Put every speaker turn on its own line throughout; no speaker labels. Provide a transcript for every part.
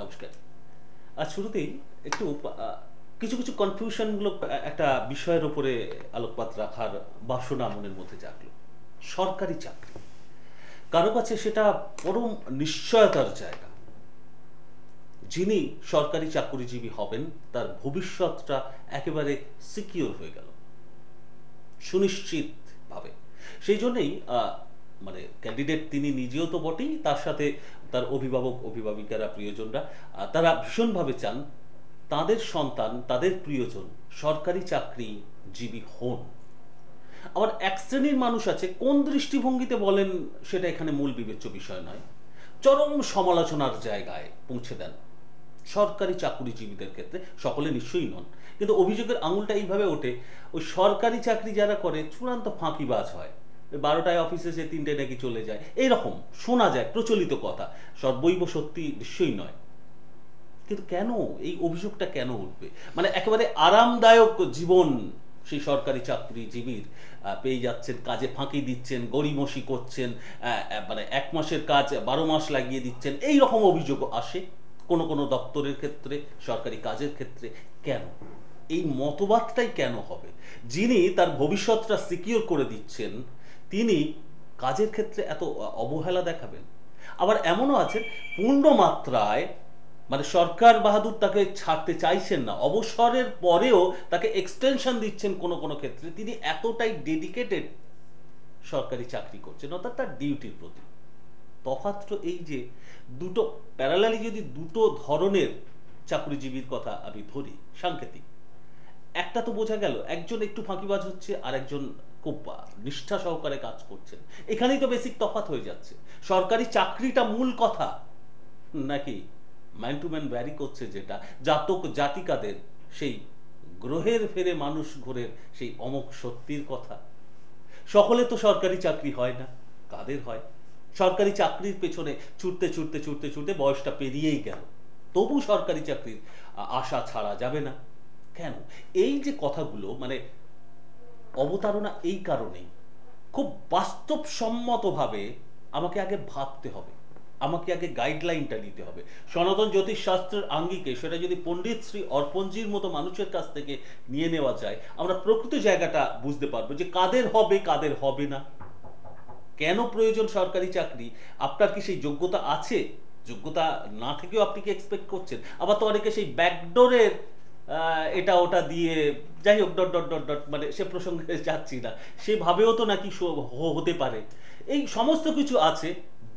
নমস্কার। আজ শুরুতেই একটু কিছু কিছু কনফিউশনগুলো একটা বিষয়ের উপরে আলোকপাত রাখার বাসনা মনের মধ্যে জাগলো। সরকারি চাকরি কারো কাছে সেটা পরম নিশ্চয়তার জায়গা। যিনি সরকারি চাকরিজীবী হবেন তার ভবিষ্যৎটা একেবারে সিকিওর হয়ে গেল সুনিশ্চিতভাবে। সেই জন্যেই মানে ক্যান্ডিডেট তিনি নিজেও তো বটেই, তার সাথে তার অভিভাবক অভিভাবিকারা প্রিয়জনরা তারা ভীষণভাবে চান তাদের সন্তান তাদের প্রিয়জন সরকারি চাকরিজীবী হন। আবার এক শ্রেণীর মানুষ আছে, কোন দৃষ্টিভঙ্গিতে বলেন সেটা এখানে মূল বিবেচ্য বিষয় নয়, চরম সমালোচনার জায়গায় পৌঁছে দেন সরকারি চাকরিজীবীদের ক্ষেত্রে। সকলে নিশ্চয়ই নন, কিন্তু অভিযোগের আঙুলটা এইভাবে ওঠে ওই সরকারি চাকরি যারা করে চূড়ান্ত ফাঁকিবাজ হয়। 12টায় অফিসে সে 3টায় নাকি চলে যায়, এইরকম শোনা যায় প্রচলিত কথা। সর্বৈব সত্যি নিশ্চয়ই নয়, কিন্তু কেন এই অভিযোগটা কেন উঠবে? মানে একেবারে আরামদায়ক জীবন সেই সরকারি চাকরিজীবীর পেয়ে যাচ্ছেন, কাজে ফাঁকি দিচ্ছেন, গড়িমসি করছেন, মানে 1 মাসের কাজ 12 মাস লাগিয়ে দিচ্ছেন, এই রকম অভিযোগ আসে কোনো কোনো দপ্তরের ক্ষেত্রে, সরকারি কাজের ক্ষেত্রে। কেন এই মতবাদটাই কেন হবে? যিনি তার ভবিষ্যৎটা সিকিউর করে দিচ্ছেন তিনি কাজের ক্ষেত্রে এত অবহেলা দেখাবেন? আবার এমনও আছেন পূর্ণ মাত্রায়, মানে সরকার বাহাদুর তাকে ছাড়তে চাইছেন না, অবসরের পরেও তাকে এক্সটেনশন দিচ্ছেন কোনো কোনো ক্ষেত্রে। তিনি এতটাই ডেডিকেটেড সরকারি চাকরি করছেন, অর্থাৎ তার ডিউটির প্রতি। তফাৎ এই যে দুটো প্যারালালি, যদি দুটো ধরনের চাকরিজীবীর কথা আমি ধরি সাংকেতিক, একটা তো বোঝা গেল একজন একটু ফাঁকিবাজ হচ্ছে আর একজন খুব নিষ্ঠা সহকারে কাজ করছেন। এখানেই তো বেসিক তফাৎ হয়ে যাচ্ছে। সরকারি চাকরিটা মূল কথা নাকি ম্যান টু ম্যান ভ্যারি করছে, যেটা জাতক জাতিকাদের সেই গ্রহের ফেরে মানুষ ঘোরের সেই অমোঘ সত্যির কথা। সকলে তো সরকারি চাকরি হয় না, কাদের হয়? সরকারি চাকরির পেছনে ছুটতে ছুটতে ছুটতে ছুটতে বয়সটা পেরিয়েই গেল, তবু সরকারি চাকরির আশা ছাড়া যাবে না। কেন এই যে কথাগুলো, মানে অবতারণা এই কারণেই খুব বাস্তবসম্মতভাবে আমাকে আগে ভাবতে হবে, আমাকে আগে গাইডলাইনটা নিতে হবে। সনাতন জ্যোতিষশাস্ত্রের আঙ্গিকে সেটা যদি পণ্ডিত শ্রী অর্পণজির মতো মানুষের কাছ থেকে নিয়ে নেওয়া যায়, আমরা প্রকৃত জায়গাটা বুঝতে পারবো যে কাদের হবে কাদের হবে না, কেন প্রয়োজন সরকারি চাকরি। আপনার কি সেই যোগ্যতা আছে? যোগ্যতা না থেকেও আপনি কি এক্সপেক্ট করছেন? আবার তো অনেকে সেই ব্যাকডোরের এটা ওটা দিয়ে, যাই হোক, ডট ডট ডট ডট, মানে সে প্রসঙ্গে যাচ্ছি না, সেভাবেও তো নাকি হতে পারে। এই সমস্ত কিছু আছে।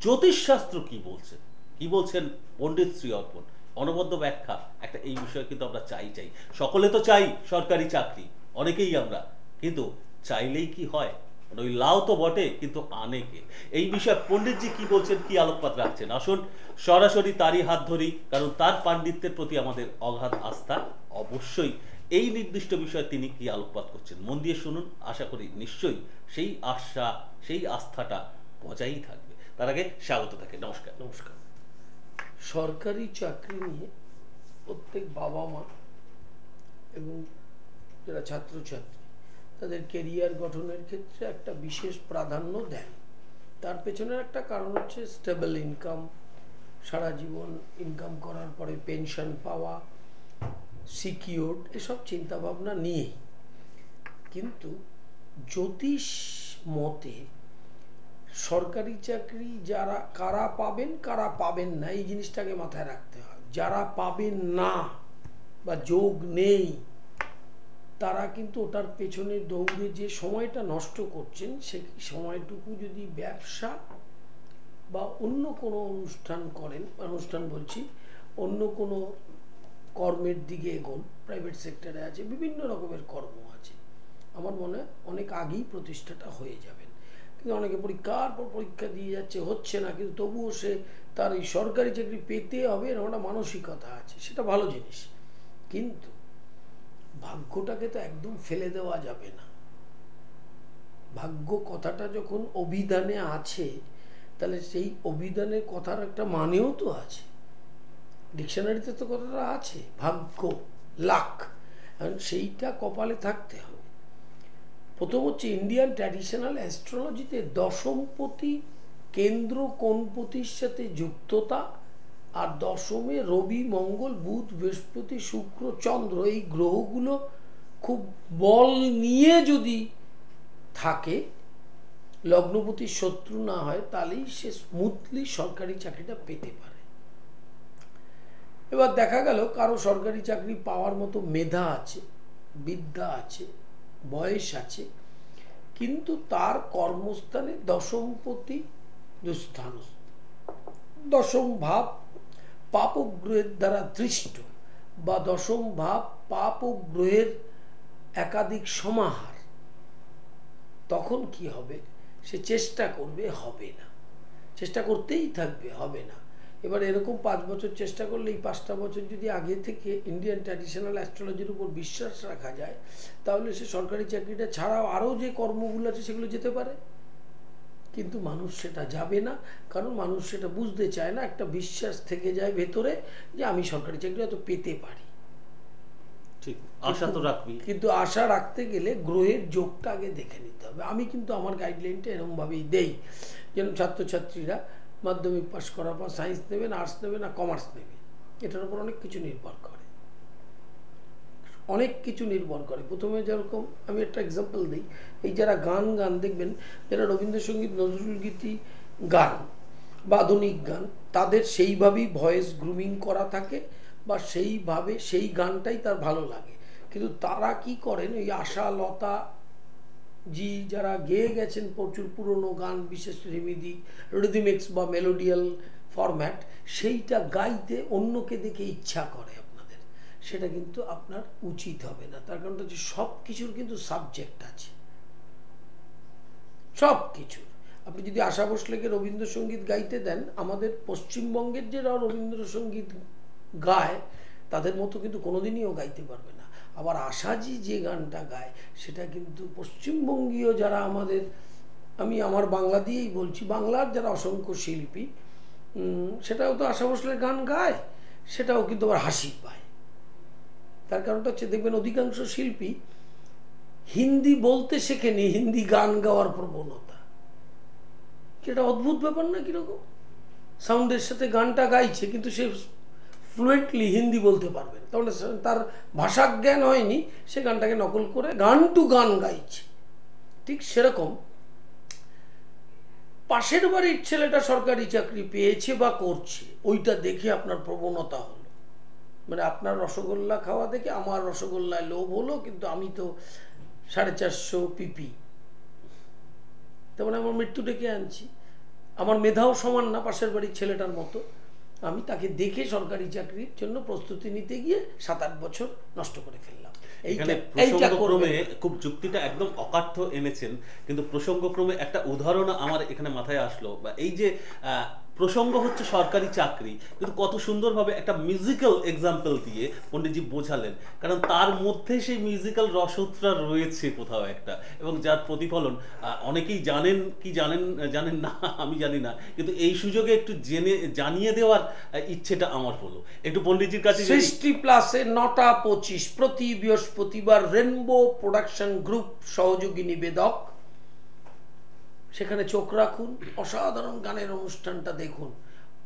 জ্যোতিষশাস্ত্র কি বলছে, কি বলছেন পণ্ডিত শ্রী অর্পণ, অনবদ্য ব্যাখ্যা একটা এই বিষয়ে কিন্তু আমরা চাই। সকলে তো চাই সরকারি চাকরি, অনেকেই আমরা, কিন্তু চাইলেই কি হয়? ওই লাউ তো বটে, কিন্তু আনেকে। এই বিষয়ে পণ্ডিতজি কি বলছেন, কি আলোকপাত রাখছেন, আসুন সরাসরি তারই হাত ধরি, কারণ তার পাণ্ডিত্যের প্রতি আমাদের অগাধ আস্থা। অবশ্যই এই নির্দিষ্ট বিষয়ে তিনি কি আলোকপাত করছেন মন দিয়ে শুনুন, আশা করি নিশ্চয়ই সেই আশা সেই আস্থাটা বজায়ই থাকবে। তার আগে স্বাগত থাকে। নমস্কার।
নমস্কার। সরকারি চাকরি নিয়ে প্রত্যেক বাবা মা এবং যারা ছাত্রছাত্রী তাদের কেরিয়ার গঠনের ক্ষেত্রে একটা বিশেষ প্রাধান্য দেন। তার পেছনের একটা কারণ হচ্ছে স্টেবল ইনকাম, সারা জীবন ইনকাম করার পরে পেনশন পাওয়া, সিকিউরড, এসব চিন্তাভাবনা নিয়েই। কিন্তু জ্যোতিষ মতে সরকারি চাকরি যারা কারা পাবেন কারা পাবেন না এই জিনিসটাকে মাথায় রাখতে হয়। যারা পাবেন না বা যোগ নেই তারা কিন্তু ওটার পেছনে দৌড়ে যে সময়টা নষ্ট করছেন সেই সময়টুকু যদি ব্যবসা বা অন্য কোনো অনুষ্ঠান করেন, অনুষ্ঠান বলছি অন্য কোনো কর্মের দিকে এগোন, প্রাইভেট সেক্টরে আছে, বিভিন্ন রকমের কর্ম আছে, আমার মনে হয় অনেক আগেই প্রতিষ্ঠাটা হয়ে যাবেন। কিন্তু অনেকে পরীক্ষার পর পরীক্ষা দিয়ে যাচ্ছে, হচ্ছে না, কিন্তু তবুও সে তার এই সরকারি চাকরি পেতে হবে এরকম একটা মানসিকতা আছে, সেটা ভালো জিনিস। কিন্তু ভাগ্যটাকে তো একদম ফেলে দেওয়া যাবে না। ভাগ্য কথাটা যখন অভিধানে আছে তাহলে সেই অভিধানের কথার একটা মানেও তো আছে। ডিকশনারিতে তো কথাটা আছে, ভাগ্য, লাক, সেইটা কপালে থাকতে হবে। প্রথম হচ্ছে ইন্ডিয়ান ট্র্যাডিশনাল অ্যাস্ট্রোলজিতে দশমপতি কেন্দ্র কোণপতির সাথে যুক্ততা আর দশমে রবি, মঙ্গল, বুধ, বৃহস্পতি, শুক্র, চন্দ্র, এই গ্রহগুলো খুব বল নিয়ে যদি থাকে, লগ্নপতির শত্রু না হয়, তাহলেই সে স্মুথলি সরকারি চাকরিটা পেতে পারে। এবার দেখা গেল কারো সরকারি চাকরি পাওয়ার মতো মেধা আছে, বিদ্যা আছে, বয়স আছে, কিন্তু তার কর্মস্থানে দশমপতি দুস্থানস্থ, দশম ভাব পাপ গ্রহের দ্বারা দৃষ্ট, বা দশম ভাব পাপ গ্রহের একাধিক সমাহার, তখন কি হবে? সে চেষ্টা করবে, হবে না, চেষ্টা করতেই থাকবে, হবে না। এবার এরকম 5 বছর চেষ্টা করলে, এই 5টা বছর যদি আগে থেকে ইন্ডিয়ান ট্র্যাডিশনাল অ্যাস্ট্রোলজির উপর বিশ্বাস রাখা যায়, তাহলে সে সরকারি চাকরিটা ছাড়াও আরও যে কর্মগুলো আছে সেগুলো যেতে পারে। কিন্তু মানুষ সেটা যাবে না, কারণ মানুষ সেটা বুঝতে চায় না। একটা বিশ্বাস থেকে যায় ভেতরে যে আমি সরকারি চাকরি হয়তো পেতে পারি,
ঠিক, আশা তো রাখবি।
কিন্তু আশা রাখতে গেলে গ্রহের যোগটা আগে দেখে নিতে হবে। আমি কিন্তু আমার গাইডলাইনটা এরকমভাবেই দেই, যেন ছাত্রছাত্রীরা মাধ্যমিক পাস করার পর সায়েন্স নেবে না, আর্টস নেবে না, কমার্স নেবে, এটার উপর অনেক কিছু নির্ভর করে, অনেক কিছু নির্ভর করে। প্রথমে যেরকম আমি একটা এক্সাম্পল দিই, এই যারা গান দেখবেন, যারা রবীন্দ্রসঙ্গীত, নজরুলগীতি গান বা আধুনিক গান, তাদের সেইভাবেই ভয়েস গ্রুমিং করা থাকে, বা সেইভাবে সেই গানটাই তার ভালো লাগে। কিন্তু তারা কি করেন, ওই আশা লতা জি যারা গেয়ে গেছেন প্রচুর পুরনো গান, বিশেষ রিদমিক্স বা মেলোডিয়াল ফরম্যাট, সেইটা গাইতে অন্যকে দেখে ইচ্ছা করে আপনাদের, সেটা কিন্তু আপনার উচিত হবে না। তার কারণটা হচ্ছে সব কিছুর কিন্তু সাবজেক্ট আছে, সব কিছুর। আপনি যদি আশা ভোসলেকে রবীন্দ্রসঙ্গীত গাইতে দেন, আমাদের পশ্চিমবঙ্গের যারা রবীন্দ্রসঙ্গীত গায় তাদের মতো কিন্তু কোনোদিনই গাইতে পারবে না। আবার আশাজি যে গানটা গায় সেটা কিন্তু পশ্চিমবঙ্গীয় যারা আমাদের, আমি আমার বাংলা দিয়েই বলছি, বাংলার যারা অসংখ্য শিল্পী, সেটাও তো আশা ভোসলের গান গায়, সেটাও কিন্তু আবার হাসি পায়। তার কারণটা হচ্ছে, দেখবেন অধিকাংশ শিল্পী হিন্দি বলতে শেখেনি, হিন্দি গান গাওয়ার প্রবণতা। এটা অদ্ভুত ব্যাপার না? কিরকম সাউন্ডের সাথে গানটা গাইছে, কিন্তু সে ফ্লুয়েন্টলি হিন্দি বলতে পারবে না, তাহলে তার ভাষাজ্ঞান হয়নি, সে গানটাকে নকল করে গান টু গান গাইছে। ঠিক সেরকম পাশের বাড়ির ছেলেটা সরকারি চাকরি পেয়েছে বা করছে, ওইটা দেখে আপনার প্রবণতা হলো, মানে আপনার রসগোল্লা খাওয়া দেখে আমার রসগোল্লায় লোভ হলো, কিন্তু আমি তো 450 পিপি, তেমন আমার মৃত্যু ডেকে আনছি। আমার মেধাও সমান না পাশের বাড়ির ছেলেটার মতো, আমি তাকে দেখে সরকারি চাকরির জন্য প্রস্তুতি নিতে গিয়ে 7-8 বছর নষ্ট করে ফেললাম।
এখানে প্রসঙ্গক্রমে খুব যুক্তিটা একদম অকাঠ্য এনেছেন, কিন্তু প্রসঙ্গক্রমে একটা উদাহরণ আমার এখানে মাথায় আসলো, বা এই যে প্রসঙ্গ হচ্ছে সরকারি চাকরি, কিন্তু কত সুন্দরভাবে একটা মিউজিক্যাল এক্সাম্পল দিয়ে পণ্ডিতজি বোঝালেন, কারণ তার মধ্যে সেই মিউজিক্যাল রসদটা রয়েছে কোথাও একটা, এবং যার প্রতিফলন অনেকেই জানেন কি জানেন না আমি জানি না, কিন্তু এই সুযোগে একটু জানিয়ে দেওয়ার ইচ্ছেটা আমার হলো। একটু পণ্ডিতজির কাছে।
সৃষ্টি প্লাসে 9টা 25 প্রতি বৃহস্পতিবার রেনবো প্রোডাকশন গ্রুপ সহযোগী নিবেদক, সেখানে চোখ রাখুন, অসাধারণ গানের অনুষ্ঠানটা দেখুন,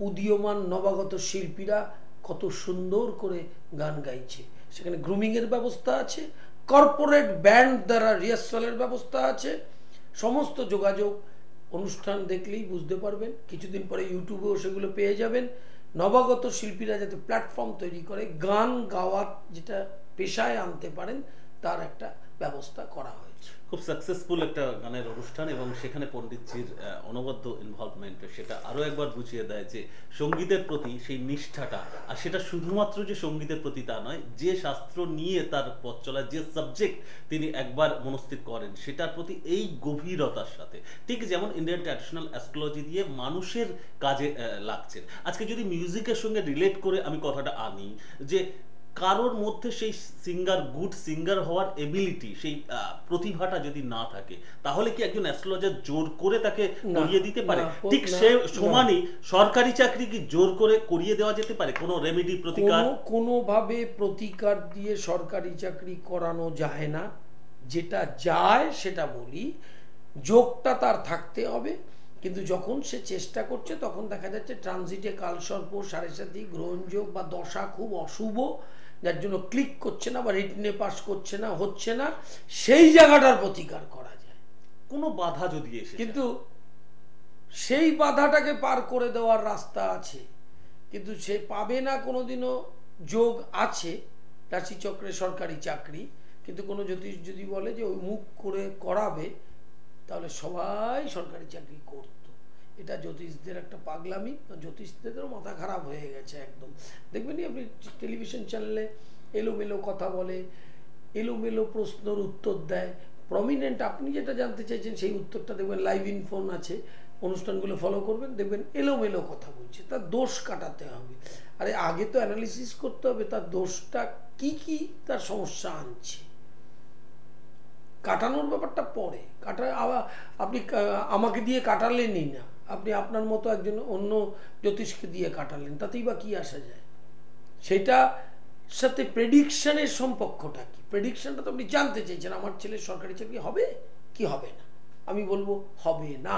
উদীয়মান নবাগত শিল্পীরা কত সুন্দর করে গান গাইছে, সেখানে গ্রুমিংয়ের ব্যবস্থা আছে, কর্পোরেট ব্যান্ড দ্বারা রিহার্সালের ব্যবস্থা আছে, সমস্ত যোগাযোগ অনুষ্ঠান দেখলেই বুঝতে পারবেন, কিছুদিন পরে ইউটিউবেও সেগুলো পেয়ে যাবেন। নবাগত শিল্পীরা যাতে প্ল্যাটফর্ম তৈরি করে গান গাওয়ার যেটা পেশায় আনতে পারেন, তার একটা ব্যবস্থা করা হয়েছে।
খুব সাকসেসফুল একটা গানের অনুষ্ঠান, এবং সেখানে পণ্ডিতজির অনবদ্য ইনভলভমেন্ট সেটা আরও একবার বুঝিয়ে দেয় যে সঙ্গীতের প্রতি সেই নিষ্ঠাটা, আর সেটা শুধুমাত্র যে সঙ্গীতের প্রতি তা নয়, যে শাস্ত্র নিয়ে তার পথ চলার যে সাবজেক্ট তিনি একবার মনস্থির করেন, সেটার প্রতি এই গভীরতার সাথে, ঠিক যেমন ইন্ডিয়ান ট্র্যাডিশনাল অ্যাস্ট্রোলজি দিয়ে মানুষের কাজে লাগছেন। আজকে যদি মিউজিকের সঙ্গে রিলেট করে আমি কথাটা আনি, যে কারোর মধ্যে সেই গুড সিঙ্গার হওয়ার এবিলিটি, সেই প্রতিভাটা যদি না থাকে, তাহলে কি একজন অ্যাস্ট্রোলজার জোর করে তাকে করিয়ে দিতে পারে? ঠিক সে সমানই সরকারি চাকরি কি জোর করে করিয়ে দেওয়া যেতে পারে? কোনো রেমেডি, প্রতিকার?
কোনোভাবে প্রতিকার দিয়ে সরকারি চাকরি করানো যায় না। যেটা যায় সেটা বলি, যোগটা তার থাকতে হবে, কিন্তু যখন সে চেষ্টা করছে তখন দেখা যাচ্ছে ট্রানজিটে কালসর্প, সাড়ে গ্রহণযোগ বা দশা খুব অশুভ, যার জন্য ক্লিক করছে না বা রিটনে পাস করছে না, হচ্ছে না, সেই জায়গাটার প্রতিকার করা যায়
কোনো বাধা যদি এসে
কিন্তু সেই বাধাটাকে পার করে দেওয়ার রাস্তা আছে, কিন্তু সে পাবে না কোনোদিনও। যোগ আছে রাশিচক্রে সরকারি চাকরি, কিন্তু কোনো জ্যোতিষ যদি বলে যে ওই মুখ করে করাবে, তাহলে সবাই সরকারি চাকরি করত। এটা জ্যোতিষদের একটা পাগলামি, জ্যোতিষদেরও মাথা খারাপ হয়ে গেছে একদম। দেখবেন আপনি টেলিভিশন চ্যানেলে এলোমেলো কথা বলে, এলোমেলো প্রশ্নের উত্তর দেয়, প্রমিনেন্ট আপনি যেটা জানতে চাইছেন সেই উত্তরটা দেখবেন লাইভ ইন ফোন আছে, অনুষ্ঠানগুলো ফলো করবেন, দেখবেন এলোমেলো কথা বলছে। তার দোষ কাটাতে হবে, আরে আগে তো অ্যানালিসিস করতে হবে তার দোষটা কি কি, তার সমস্যা আনছে। কাটানোর ব্যাপারটা পরে আপনি আমাকে দিয়ে কাটালেনই না, আপনি আপনার মতো একজন অন্য জ্যোতিষকে দিয়ে কাটালেন, তাতেই বা কি আসা যায়? সেটা সাথে প্রেডিকশনের সম্পর্কটা কি? প্রেডিকশনটা তো আপনি জানতে চাইছেন আমার ছেলের সরকারি চাকরি হবে কি হবে না, আমি বলবো হবে না,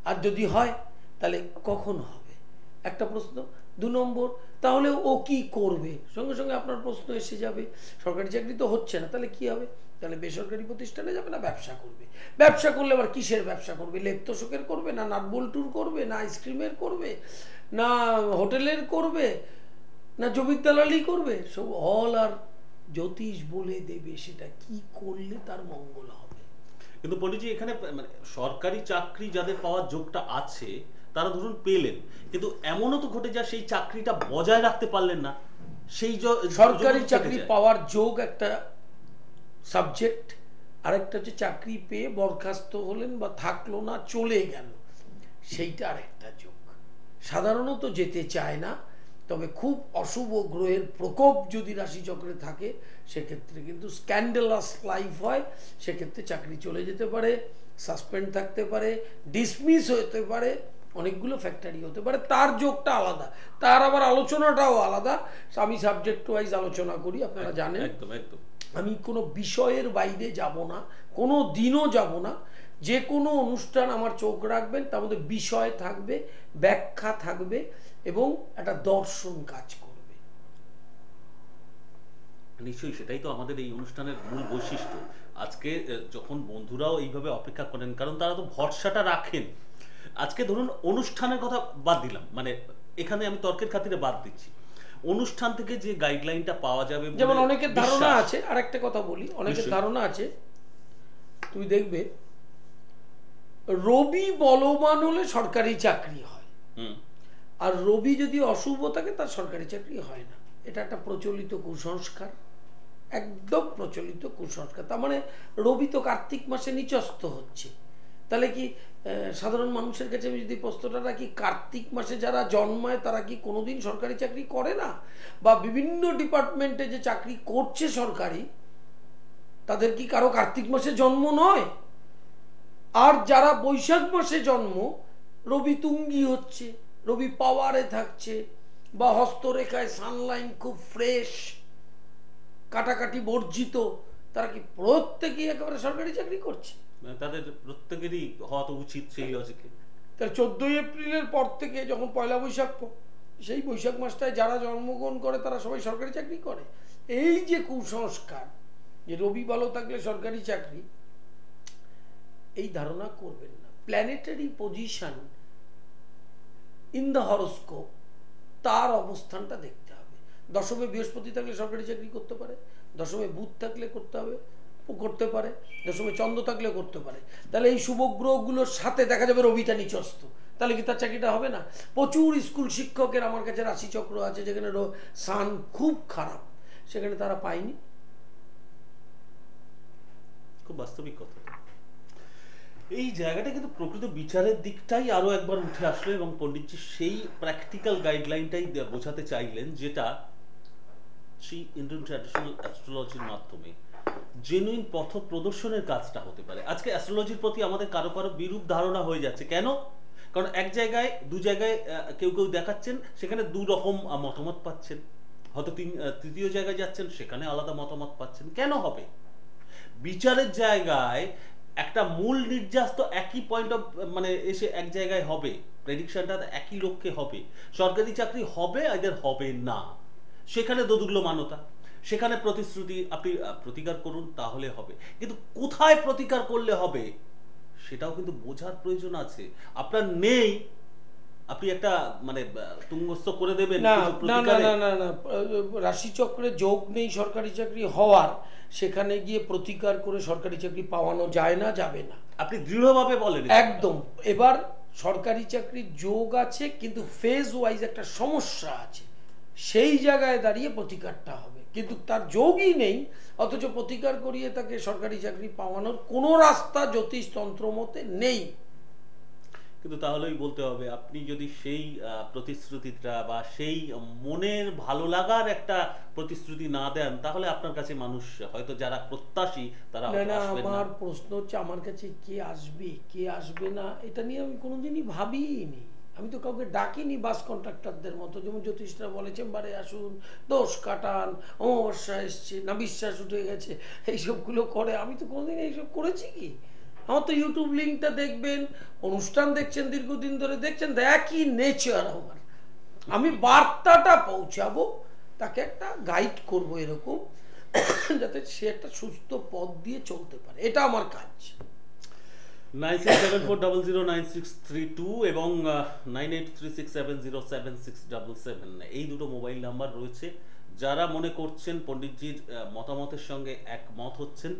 আর যদি হয় তাহলে কখন হবে, একটা প্রশ্ন। 2 নম্বর, তাহলে ও কি করবে? সঙ্গে সঙ্গে আপনার প্রশ্ন এসে যাবে, সরকারি চাকরি তো হচ্ছে না, তাহলে কি হবে? তাহলে বেসরকারি প্রতিষ্ঠানে যাবে না ব্যবসা করবে। ব্যবসা করলে আবার কিসের ব্যবসা করবে? লেপ্তোষকের করবে, না নাটবল্টুর করবে, না আইসক্রিমের করবে, না হোটেলের করবে, না জমির দালালি করবে? সব অল আর জ্যোতিষ বলে দেবে সেটা কি করলে তার মঙ্গল হবে।
কিন্তু পণ্ডিতজি এখানে মানে সরকারি চাকরি যাদের পাওয়ার যোগটা আছে তারা ধরুন পেলেন, কিন্তু এমনও তো ঘটে যায় সেই চাকরিটা বজায় রাখতে পারলেন না, সেই
সরকারি চাকরি পাওয়ার যোগ একটা সাবজেক্ট, আরেকটা হচ্ছে চাকরি পেয়ে বরখাস্ত হলেন বা থাকলো না, চলে গেল, সেইটা আরেকটা যোগ। সাধারণত যেতে চায় না, তবে খুব অশুভ গ্রহের প্রকোপ যদি রাশিচক্রে থাকে সেক্ষেত্রে কিন্তু স্ক্যান্ডালাস লাইফ হয়, সেক্ষেত্রে চাকরি চলে যেতে পারে, সাসপেন্ড থাকতে পারে, ডিসমিস হতে পারে, অনেকগুলো ফ্যাক্টরি হতে পারে। তার যোগটা আলাদা, তার আবার আলোচনাটাও আলাদা। আমি সাবজেক্ট ওয়াইজ আলোচনা করি, আপনারা জানেন।
একদম একদম।
আমি কোনো বিষয়ের বাইরে যাব না, কোনো দিনও যাব না। যে কোনো অনুষ্ঠান আমার চোখ রাখবেন, তার মধ্যে বিষয় থাকবে, ব্যাখ্যা থাকবে এবং একটা দর্শন কাজ করবে।
নিশ্চয়ই, সেটাই তো আমাদের এই অনুষ্ঠানের মূল বৈশিষ্ট্য। আজকে যখন বন্ধুরাও এইভাবে অপেক্ষা করেন, কারণ তারা তো ভরসাটা রাখেন। আজকে ধরুন অনুষ্ঠানের কথা বাদ দিলাম, মানে এখানে আমি তর্কের খাতিরে বাদ দিচ্ছি, অনুষ্ঠান থেকে যে গাইডলাইনটা পাওয়া যাবে,
যেমন অনেকের ধারণা আছে, আর একটা কথা বলি, অনেকের ধারণা আছে, তুমি দেখবে রবি বলবান হলে সরকারি চাকরি হয়, আর রবি যদি অশুভ থাকে তার সরকারি চাকরি হয় না। এটা একটা প্রচলিত কুসংস্কার, একদম প্রচলিত কুসংস্কার। তার মানে রবি তো কার্তিক মাসে নিচস্থ হচ্ছে, তাহলে কি সাধারণ মানুষের কাছে আমি যদি প্রশ্নটা রাখি, কার্তিক মাসে যারা জন্মায় তারা কি কোনোদিন সরকারি চাকরি করে না? বা বিভিন্ন ডিপার্টমেন্টে যে চাকরি করছে সরকারি, তাদের কি কারো কার্তিক মাসে জন্ম নয়? আর যারা বৈশাখ মাসে জন্ম, রবি তুঙ্গি হচ্ছে, রবি পাওয়ারে থাকছে, বা হস্তরেখায় সানলাইন খুব ফ্রেশ, কাটাকাটি বর্জিত, তারা কি প্রত্যেকেই একেবারে সরকারি চাকরি করছে?
তাদের প্রত্যেকেরই হওয়া তো উচিত সেই লজিকে।
তার 14ই এপ্রিলের পর থেকে যখন পয়লা বৈশাখ, সেই বৈশাখ মাসটায় যারা জন্মগ্রহণ করে তারা সবাই সরকারি চাকরি করে। এই যে কুসংস্কার যে রবি ভালো থাকলে সরকারি চাকরি, এই ধারণা করবেন না। Planetary position in the horoscope, তার অবস্থানটা দেখতে হবে। দশমে বৃহস্পতি থাকলে সরকারি চাকরি করতে পারে, দশমে বুধ থাকলে করতে পারে, দশমে চন্দ্র থাকলে করতে পারে। তাহলে এই শুভ গ্রহগুলোর সাথে দেখা যাবে রবিটা নিচস্থ, তাহলে কি তার চাকরিটা হবে না? প্রচুর স্কুল শিক্ষকের আমার কাছে রাশিচক্র আছে যেখানে সান খুব খারাপ, সেখানে তারা পায়নি।
খুব বাস্তবিক কথা। এই জায়গাটা কিন্তু প্রকৃত বিচারের দিকটাই আরো একবার উঠে আসলো, এবং পণ্ডিতজি সেই প্র্যাকটিক্যাল গাইডলাইনটাই বোঝাতে চাইলেন, যেটা সেই ইন্ডিয়ান ট্র্যাডিশনাল অ্যাস্ট্রোলজির মাধ্যমে জেনুইন পথ প্রদর্শনের কাজটা হতে পারে। আজকে অ্যাস্ট্রোলজির প্রতি আমাদের কারো কারো বিরূপ ধারণা হয়ে যাচ্ছে। কেন? কারণ এক জায়গায় দু জায়গায় কেউ কেউ দেখাচ্ছেন, সেখানে দু রকম মতামত পাচ্ছেন, হয়তো তৃতীয় জায়গায় যাচ্ছেন, সেখানে আলাদা মতামত পাচ্ছেন। কেন হবে? বিচারের জায়গায় একটা মূল নির্যাস তো একই পয়েন্ট অফ মানে এসে এক জায়গায় হবে, প্রেডিকশনটা একই লক্ষ্যে হবে। সরকারি চাকরি হবে এদের হবে না, সেখানে দোদুল্যমানতা, সেখানে প্রতিশ্রুতি আপনি প্রতিকার করুন তাহলে হবে, কিন্তু কোথায় প্রতিকার করলে হবে সেটাও কিন্তু বোঝার প্রয়োজন আছে। আপনার নেই, আপনি একটা মানে তুঙ্গস্থ করে দেবেন
না
কিছু
না না
প্রতিকারে।
না না না রাশিচক্রে যোগ নেই সরকারি চাকরি হওয়ার, সেখানে গিয়ে প্রতিকার করে সরকারি চাকরি পাওয়ানো যায় না, যাবে না।
আপনি দৃঢ়ভাবে বলেন
একদম। এবার সরকারি চাকরির যোগ আছে, কিন্তু ফেজ ওয়াইজ একটা সমস্যা আছে, সেই জায়গায় দাঁড়িয়ে প্রতিকারটা হবে। কিন্তু তার যোগই নেই, অথচ প্রতিকার করিয়ে তাকে সরকারি চাকরি পাওয়ানোর কোনো রাস্তা জ্যোতিষতন্ত্র মতে নেই।
কিন্তু তাহলেই বলতে হবে আপনি যদি সেই প্রতিশ্রুতিটা বা সেই মনের ভালো লাগার একটা প্রতিশ্রুতি না দেন, তাহলে আপনার কাছে মানুষ হয়তো যারা প্রত্যাশী তারা
না
হয়তো
না,
আসবেন না।
আমার প্রশ্ন হচ্ছে আমার কাছে কে আসবে কে আসবে না এটা নিয়ে আমি কোনোদিনই ভাবিনি। আমি তো কাউকে ডাকিনি বাস কন্ট্রাক্টরদের মতো, যেমন জ্যোতিষরা বলে চেম্বারে আসুন, দোষ কাটান, অমাবস্যা এসছে, না বিশ্বাস উঠে গেছে, এইসবগুলো করে। আমি তো কোনোদিন এইসব করেছি কি? আমার তো ইউটিউব লিঙ্কটা দেখবেন, অনুষ্ঠান দেখছেন, দীর্ঘদিন ধরে দেখছেন, একই নেচার আমার। আমি বার্তাটা পৌঁছাবো, তাকে একটা গাইড করব এরকম, যাতে সে একটা সুস্থ পথ দিয়ে চলতে পারে, এটা আমার কাজ।
9674009632 এবং 9836707677, এই দুটো মোবাইল নাম্বার রয়েছে। যারা মনে করছেন পণ্ডিতজির মতামতের সঙ্গে একমত হচ্ছেন,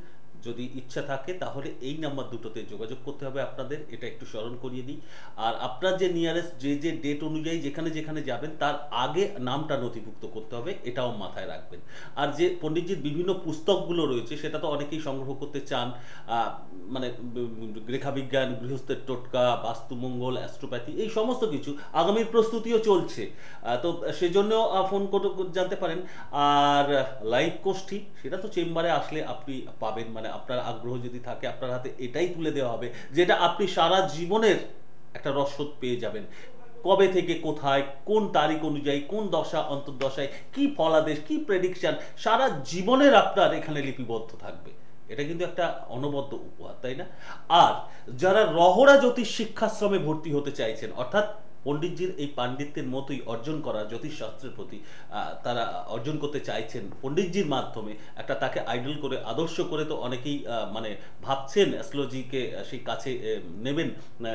যদি ইচ্ছা থাকে তাহলে এই নাম্বার দুটোতে যোগাযোগ করতে হবে আপনাদের, এটা একটু স্মরণ করিয়ে দিই। আর আপনার যে নিয়ারেস্ট যে যে ডেট অনুযায়ী যেখানে যেখানে যাবেন তার আগে নামটা নথিভুক্ত করতে হবে, এটাও মাথায় রাখবেন। আর যে পণ্ডিতজির বিভিন্ন পুস্তকগুলো রয়েছে সেটা তো অনেকেই সংগ্রহ করতে চান, মানে রেখাবিজ্ঞান, গৃহস্থের টোটকা, বাস্তুমঙ্গল, অ্যাস্ট্রোপ্যাথি, এই সমস্ত কিছু আগামীর প্রস্তুতিও চলছে। তো সেজন্য ফোন করে জানতে পারেন। আর লাইভ কোর্সটি সেটা তো চেম্বারে আসলে আপনি পাবেন, মানে আপনার আগ্রহ যদি থাকে আপনার হাতে এটাই তুলে দেওয়া হবে, যেটা আপনি সারা জীবনের একটা রসদ পেয়ে যাবেন। কবে থেকে কোথায়, কোন তারিখ অনুযায়ী, কোন দশা অন্তর্দশায় কি ফলাদেশ, কি প্রেডিকশন, সারা জীবনের আপনার এখানে লিপিবদ্ধ থাকবে। এটা কিন্তু একটা অনবদ্য উপহার, তাই না? আর যারা রহরা জ্যোতিষ শিক্ষাশ্রমে ভর্তি হতে চাইছেন, অর্থাৎ পণ্ডিতজির এই পাণ্ডিত্যের মতোই অর্জন করা জ্যোতিষশাস্ত্রের প্রতি তারা অর্জন করতে চাইছেন পণ্ডিতজির মাধ্যমে, একটা তাকে আইডল করে আদর্শ করে তো অনেকেই মানে ভাবছেন অ্যাস্ট্রোলজিকে সেই কাছে নেবেন,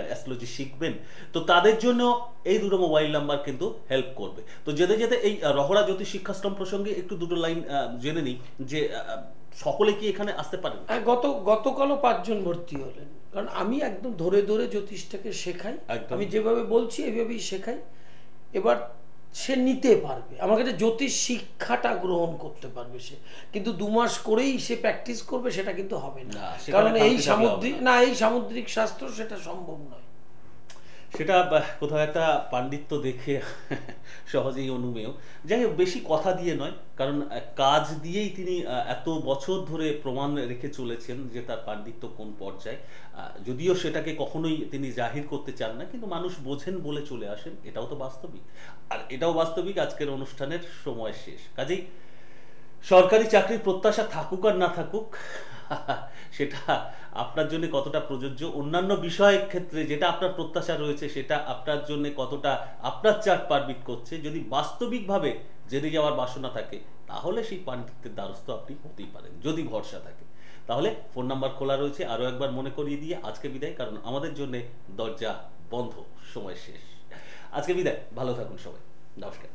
অ্যাস্ট্রোলজি শিখবেন। তো তাদের জন্য এই দুটো মোবাইল নাম্বার কিন্তু হেল্প করবে। তো যেতে যেতে এই রহরা জ্যোতিষ শিক্ষাশ্রম প্রসঙ্গে একটু দুটো লাইন জেনে নিই, যে সকলে কি এখানে আসতে পারেন?
গতকালও 5 জন ভর্তি হলেন, কারণ আমি একদম ধরে ধরে জ্যোতিষটাকে শেখাই, আমি যেভাবে বলছি এইভাবেই শেখাই। এবার সে নিতে পারবে, আমার কাছে জ্যোতিষ শিক্ষাটা গ্রহণ করতে পারবে সে, কিন্তু 2 মাস করেই সে প্র্যাকটিস করবে সেটা কিন্তু হবে না, কারণ এই সামুদ্রিক শাস্ত্র সেটা সম্ভব নয়।
সেটা কোথাও একটা পাণ্ডিত্য দেখে সহজেই অনুমেয়। যাই হোক, বেশি কথা দিয়ে নয়, কারণ কাজ দিয়েই তিনি এত বছর ধরে প্রমাণ রেখে চলেছেন যে তার পাণ্ডিত্য কোন পর্যায়ে। যদিও সেটাকে কখনোই তিনি জাহির করতে চান না, কিন্তু মানুষ বোঝেন বলে চলে আসেন, এটাও তো বাস্তবিক। আর এটাও বাস্তবিক আজকের অনুষ্ঠানের সময় শেষ, কাজেই সরকারি চাকরির প্রত্যাশা থাকুক আর না থাকুক সেটা আপনার জন্য কতটা প্রযোজ্য, অন্যান্য বিষয়ের ক্ষেত্রে যেটা আপনার প্রত্যাশা রয়েছে সেটা আপনার জন্য কতটা আপনার চার্ট পারমিট করছে, যদি বাস্তবিকভাবে জেনে যাওয়ার বাসনা থাকে তাহলে সেই পাণ্ডিত্যের দ্বারস্থ আপনি হতেই পারেন, যদি ভরসা থাকে। তাহলে ফোন নাম্বার খোলা রয়েছে, আরও একবার মনে করিয়ে দিয়ে আজকে বিদায়, কারণ আমাদের জন্য দরজা বন্ধ, সময় শেষ। আজকে বিদায়, ভালো থাকুন সবাই, নমস্কার।